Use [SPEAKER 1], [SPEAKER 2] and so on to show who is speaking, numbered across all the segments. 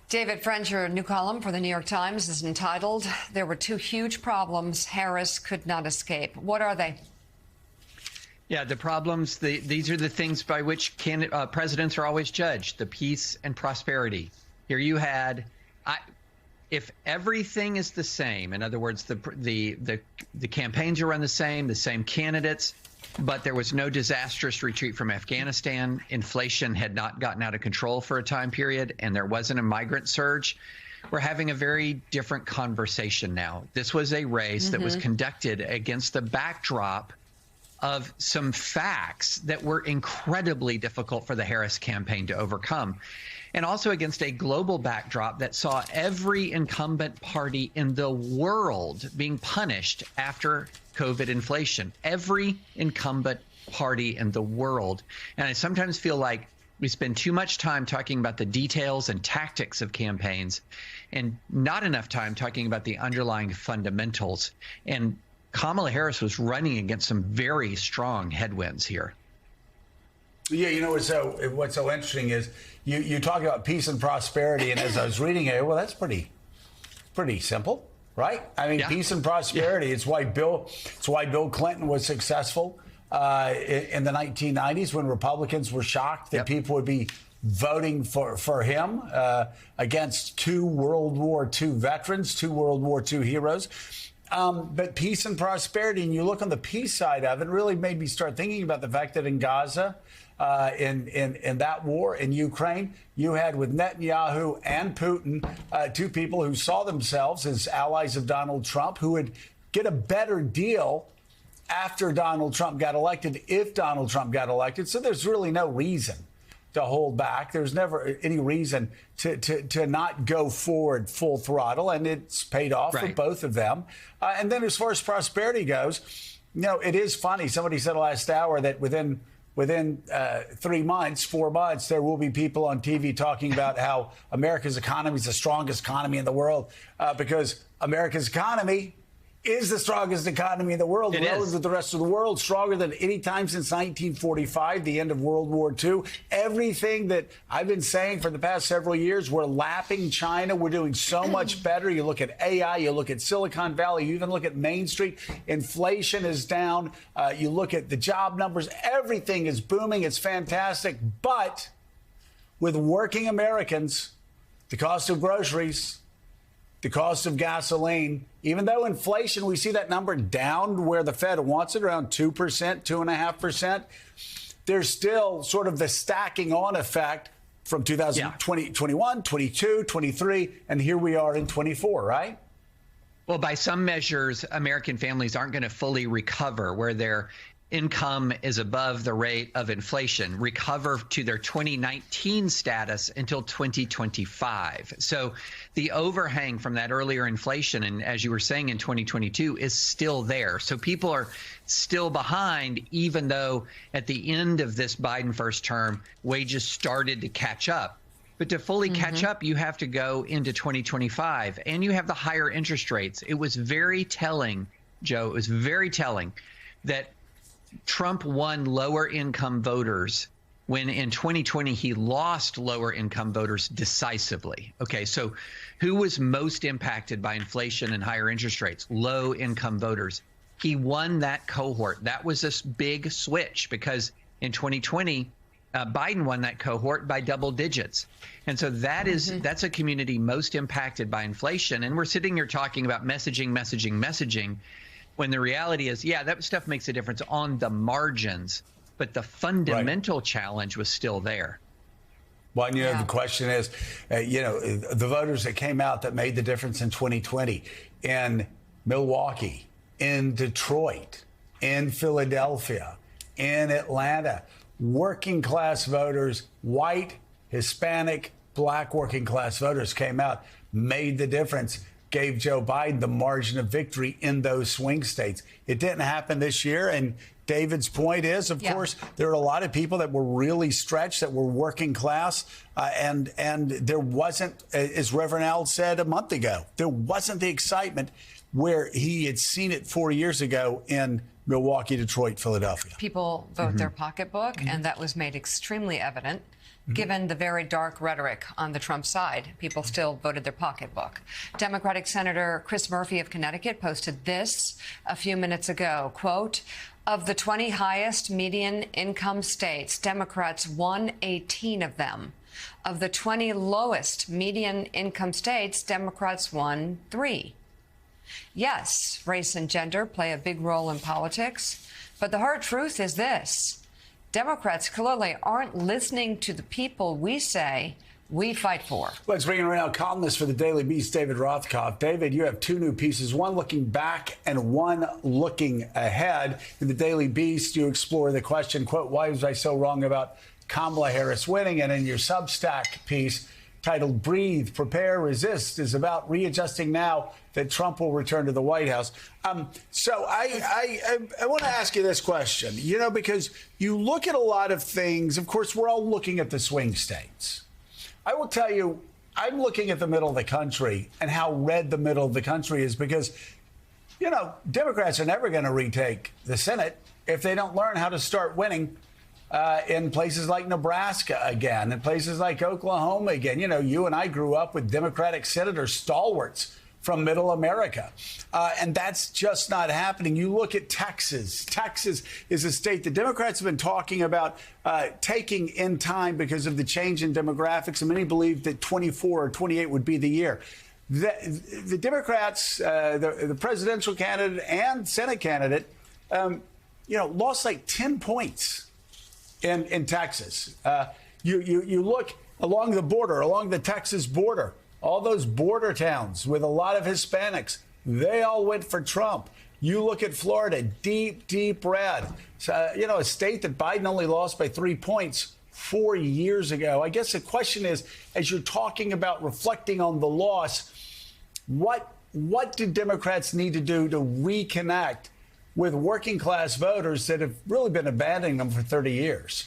[SPEAKER 1] David French, your new column for the New York Times is entitled, "There were two huge problems Harris could not escape." What are they?
[SPEAKER 2] Yeah, the problems, these are the things by which presidents are always judged, the peace and prosperity. Here you had, if everything is the same, in other words, the campaigns are run the same candidates, but there was no disastrous retreat from Afghanistan. Inflation had not gotten out of control for a time period, and there wasn't a migrant surge. We're having a very different conversation now. This was a race that was conducted against the backdrop of some facts that were incredibly difficult for the Harris campaign to overcome, and also against a global backdrop that saw every incumbent party in the world being punished after COVID inflation. Every incumbent party in the world. And I sometimes feel like we spend too much time talking about the details and tactics of campaigns and not enough time talking about the underlying fundamentals. And Kamala Harris was running against some very strong headwinds here.
[SPEAKER 3] Yeah, you know what's so interesting is you talk about peace and prosperity, and as I was reading it, well, that's pretty simple, right? I mean, peace and prosperity. Yeah. It's why Bill Clinton was successful in the 1990s when Republicans were shocked that people would be voting for him against two World War II veterans, two World War II heroes. But peace and prosperity, and you look on the peace side of it, really made me start thinking about the fact that in Gaza, in that war in Ukraine, you had with Netanyahu and Putin, two people who saw themselves as allies of Donald Trump, who would get a better deal after Donald Trump got elected, if Donald Trump got elected. So there's really no reason to hold back. There's never any reason to not go forward full throttle, and it's paid off for both of them. And then as far as prosperity goes, you know, it is funny. Somebody said last hour that within 4 months, there will be people on TV talking about how America's economy is the strongest economy in the world because America's economy is the strongest economy in the world relative to the rest of the world, stronger than any time since 1945, the end of World War II. Everything that I've been saying for the past several years, we're lapping China. We're doing so much better. You look at AI, you look at Silicon Valley, you even look at Main Street. Inflation is down. You look at the job numbers. Everything is booming. It's fantastic. But with working Americans, the cost of groceries, the cost of gasoline, even though inflation, we see that number down where the Fed wants it, around 2%, 2.5%, there's still sort of the stacking on effect from 2020, 21, 22, 23, and here we are in 24, right?
[SPEAKER 2] Well, by some measures, American families aren't going to fully recover where their income is above the rate of inflation, recover to their 2019 status until 2025. So the overhang from that earlier inflation, and as you were saying in 2022, is still there. So people are still behind, even though at the end of this Biden first term, wages started to catch up. But to fully catch up, you have to go into 2025, and you have the higher interest rates. It was very telling, Joe, it was very telling that Trump won lower income voters when in 2020 he lost lower income voters decisively. Okay, so who was most impacted by inflation and higher interest rates? Low income voters. He won that cohort. That was this big switch because in 2020, Biden won that cohort by double digits. And so that is that's a community most impacted by inflation. And we're sitting here talking about messaging, when the reality is, yeah, that stuff makes a difference on the margins, but the fundamental challenge was still there.
[SPEAKER 3] Well, you know, the question is, the voters that came out that made the difference in 2020 in Milwaukee, in Detroit, in Philadelphia, in Atlanta, working class voters, white, Hispanic, black working class voters came out, made the difference, gave Joe Biden the margin of victory in those swing states. It didn't happen this year. And David's point is, of course, there are a lot of people that were really stretched, that were working class. And there wasn't, as Reverend Al said a month ago, there wasn't the excitement where he had seen it 4 years ago in Milwaukee, Detroit, Philadelphia.
[SPEAKER 1] People vote their pocketbook, and that was made extremely evident given the very dark rhetoric on the Trump side. People still voted their pocketbook. Democratic Senator Chris Murphy of Connecticut posted this a few minutes ago, quote, "Of the 20 highest median income states, Democrats won 18 of them. Of the 20 lowest median income states, Democrats won 3. Yes, race and gender play a big role in politics, but the hard truth is this. Democrats clearly aren't listening to the people we say we fight for."
[SPEAKER 3] Let's bring in right now columnist for the Daily Beast, David Rothkopf. David, you have two new pieces, one looking back and one looking ahead. In the Daily Beast, you explore the question, quote, "Why was I so wrong about Kamala Harris winning?" And in your Substack piece titled "Breathe, Prepare, Resist" is about readjusting now that Trump will return to the White House. So I want to ask you this question, because you look at a lot of things. Of course, we're all looking at the swing states. I will tell you, I'm looking at the middle of the country and how red the middle of the country is because, Democrats are never going to retake the Senate if they don't learn how to start winning in places like Nebraska again, in places like Oklahoma again. You and I grew up with Democratic senators, stalwarts from middle America. And that's just not happening. You look at Texas. Texas is a state the Democrats have been talking about taking in time because of the change in demographics. And many believe that 24 or 28 would be the year. The Democrats, the presidential candidate and Senate candidate, lost like 10 points in Texas. You look along the border, along the Texas border, all those border towns with a lot of Hispanics, they all went for Trump. You look at Florida, deep, deep red. A state that Biden only lost by 3 points 4 years ago. I guess the question is, as you're talking about reflecting on the loss, what do Democrats need to do to reconnect with working class voters that have really been abandoning them for 30 years?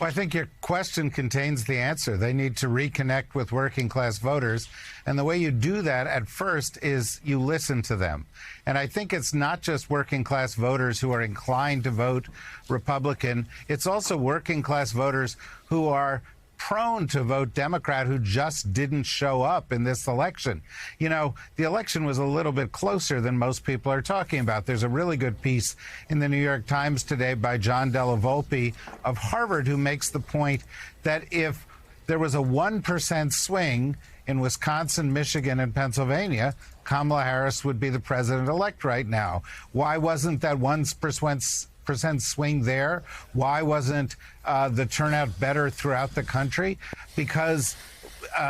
[SPEAKER 4] Well, I think your question contains the answer. They need to reconnect with working class voters. And the way you do that at first is you listen to them. And I think it's not just working class voters who are inclined to vote Republican. It's also working class voters who are prone to vote Democrat who just didn't show up in this election. The election was a little bit closer than most people are talking about. There's a really good piece in the New York Times today by John Della Volpe of Harvard who makes the point that if there was a 1% swing in Wisconsin, Michigan, and Pennsylvania, Kamala Harris would be the president-elect right now. Why wasn't that 1% swing there? Why wasn't the turnout better throughout the country? Because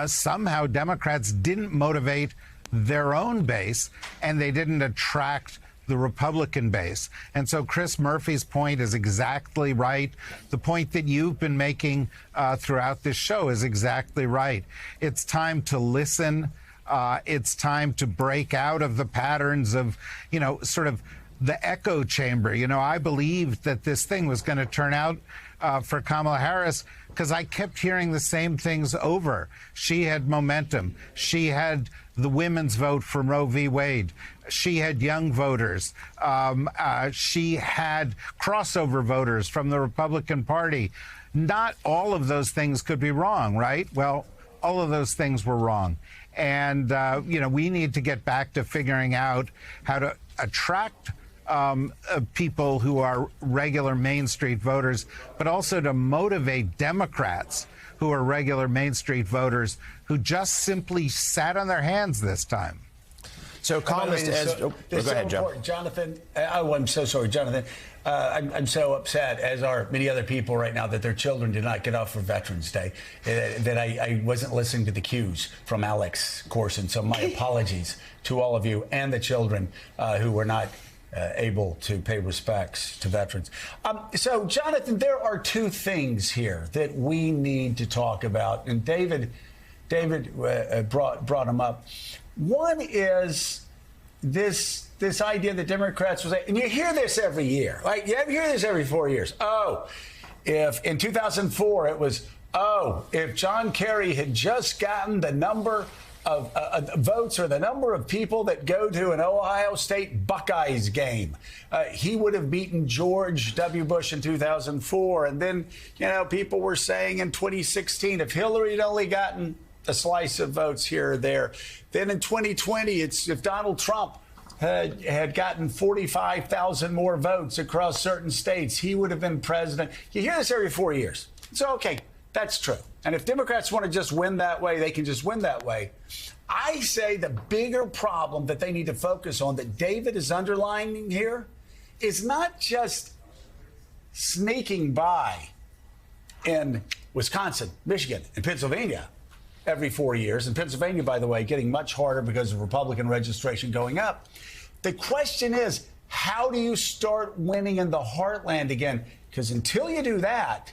[SPEAKER 4] somehow Democrats didn't motivate their own base and they didn't attract the Republican base. And so Chris Murphy's point is exactly right. The point that you've been making throughout this show is exactly right. It's time to listen. It's time to break out of the patterns of, sort of the echo chamber. I believed that this thing was going to turn out for Kamala Harris because I kept hearing the same things over. She had momentum. She had the women's vote for Roe v. Wade. She had young voters. She had crossover voters from the Republican Party. Not all of those things could be wrong, right? Well, all of those things were wrong. And, we need to get back to figuring out how to attract people who are regular Main Street voters, but also to motivate Democrats who are regular Main Street voters who just simply sat on their hands this time.
[SPEAKER 5] So, columnist, go ahead, Joe.
[SPEAKER 3] Jonathan. I'm so sorry, Jonathan. I'm so upset, as are many other people right now, that their children did not get off for Veterans Day. That I wasn't listening to the cues from Alex Corson. So my apologies to all of you and the children who were not able to pay respects to veterans. So, Jonathan, there are two things here that we need to talk about, and David brought them up. One is this idea that Democrats will say, and you hear this every year, right? You hear this every 4 years. If in 2004 it was, if John Kerry had just gotten the number votes or the number of people that go to an Ohio State Buckeyes game. He would have beaten George W. Bush in 2004. And then, people were saying in 2016, if Hillary had only gotten a slice of votes here or there. Then in 2020, if Donald Trump had gotten 45,000 more votes across certain states, he would have been president. You hear this every 4 years. So, okay, that's true. And if Democrats want to just win that way, they can just win that way. I say the bigger problem that they need to focus on, that David is underlining here, is not just sneaking by in Wisconsin, Michigan, and Pennsylvania every 4 years. And Pennsylvania, by the way, getting much harder because of Republican registration going up. The question is, how do you start winning in the heartland again? Because until you do that,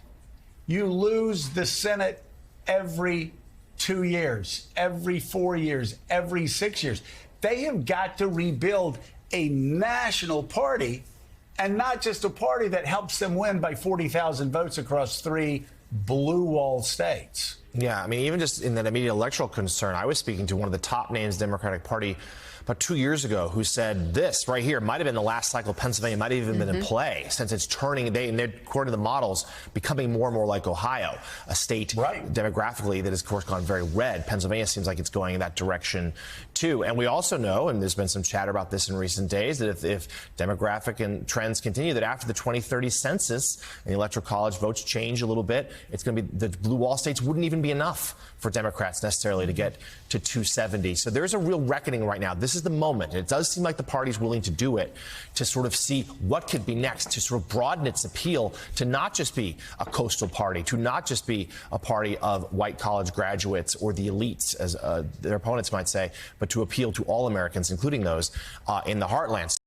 [SPEAKER 3] you lose the Senate every 2 years, every 4 years, every 6 years. They have got to rebuild a national party, and not just a party that helps them win by 40,000 votes across 3 blue wall states.
[SPEAKER 5] Yeah, I mean, even just in that immediate electoral concern, I was speaking to one of the top names Democratic Party about 2 years ago who said this right here might have been the last cycle. Pennsylvania might have even been in play, since it's turning, according to the models, becoming more and more like Ohio, a state demographically that has, of course, gone very red. Pennsylvania seems like it's going in that direction, too. And we also know, and there's been some chatter about this in recent days, that if demographic and trends continue, that after the 2030 census and the Electoral College votes change a little bit, it's going to be the blue wall states wouldn't even be enough for Democrats necessarily to get to 270. So there's a real reckoning right now. This is the moment. It does seem like the party's willing to do it, to sort of see what could be next, to sort of broaden its appeal to not just be a coastal party, to not just be a party of white college graduates or the elites, as their opponents might say, but to appeal to all Americans, including those in the heartland.